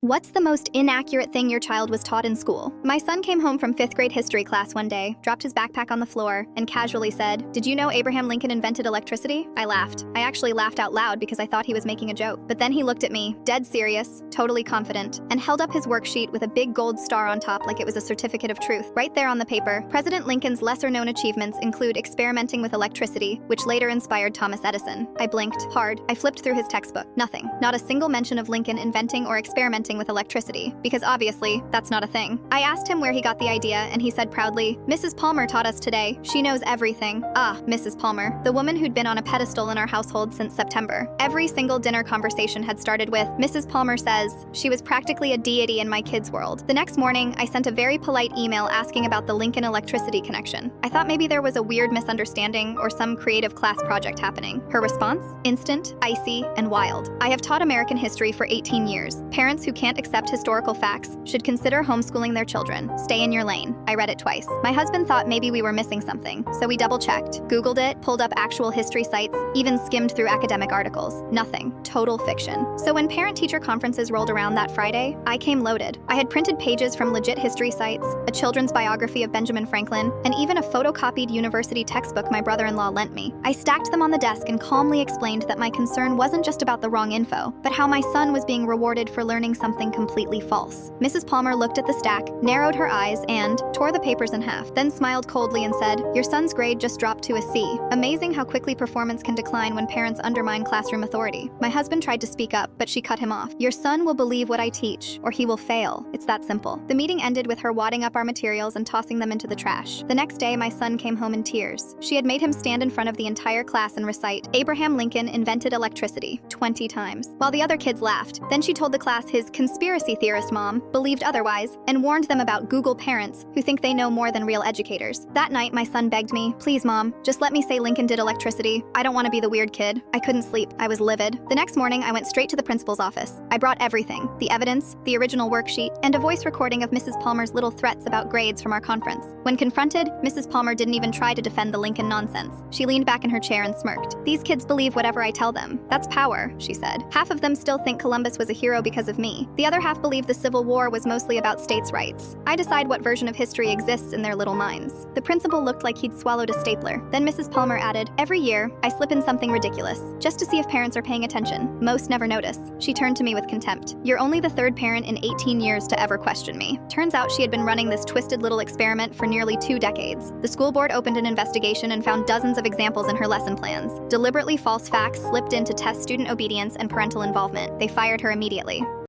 What's the most inaccurate thing your child was taught in school? My son came home from 5th grade history class one day, dropped his backpack on the floor, and casually said, "Did you know Abraham Lincoln invented electricity?" I laughed. I actually laughed out loud because I thought he was making a joke. But then he looked at me, dead serious, totally confident, and held up his worksheet with a big gold star on top like it was a certificate of truth. Right there on the paper, President Lincoln's lesser-known achievements include experimenting with electricity, which later inspired Thomas Edison. I blinked hard. I flipped through his textbook. Nothing. Not a single mention of Lincoln inventing or experimenting with electricity, because obviously, that's not a thing. I asked him where he got the idea, and he said proudly, "Mrs. Palmer taught us today. She knows everything." Ah, Mrs. Palmer, the woman who'd been on a pedestal in our household since September. Every single dinner conversation had started with, "Mrs. Palmer says." She was practically a deity in my kids' world. The next morning, I sent a very polite email asking about the Lincoln electricity connection. I thought maybe there was a weird misunderstanding or some creative class project happening. Her response? Instant, icy, and wild. "I have taught American history for 18 years. Parents who can't accept historical facts should consider homeschooling their children. Stay in your lane." I read it twice. My husband thought maybe we were missing something, so we double-checked, Googled it, pulled up actual history sites, even skimmed through academic articles. Nothing. Total fiction. So when parent-teacher conferences rolled around that Friday, I came loaded. I had printed pages from legit history sites, a children's biography of Benjamin Franklin, and even a photocopied university textbook my brother-in-law lent me. I stacked them on the desk and calmly explained that my concern wasn't just about the wrong info, but how my son was being rewarded for learning something completely false. Mrs. Palmer looked at the stack, narrowed her eyes, and tore the papers in half, then smiled coldly and said, "Your son's grade just dropped to a C." Amazing how quickly performance can decline when parents undermine classroom authority. My husband tried to speak up, but she cut him off. "Your son will believe what I teach, or he will fail. It's that simple." The meeting ended with her wadding up our materials and tossing them into the trash. The next day, my son came home in tears. She had made him stand in front of the entire class and recite, "Abraham Lincoln invented electricity," 20 times, while the other kids laughed. Then she told the class his conspiracy theorist mom believed otherwise, and warned them about Google parents who think they know more than real educators. That night, my son begged me, "Please, Mom, just let me say Lincoln did electricity. I don't want to be the weird kid." I couldn't sleep. I was livid. The next morning, I went straight to the principal's office. I brought everything, the evidence, the original worksheet, and a voice recording of Mrs. Palmer's little threats about grades from our conference. When confronted, Mrs. Palmer didn't even try to defend the Lincoln nonsense. She leaned back in her chair and smirked. "These kids believe whatever I tell them. That's power," she said. "Half of them still think Columbus was a hero because of me. The other half believe the Civil War was mostly about states' rights. I decide what version of history exists in their little minds." The principal looked like he'd swallowed a stapler. Then Mrs. Palmer added, "Every year, I slip in something ridiculous, just to see if parents are paying attention. Most never notice." She turned to me with contempt. "You're only the third parent in 18 years to ever question me." Turns out she had been running this twisted little experiment for nearly 2 decades. The school board opened an investigation and found dozens of examples in her lesson plans. Deliberately false facts slipped in to test student obedience and parental involvement. They fired her immediately.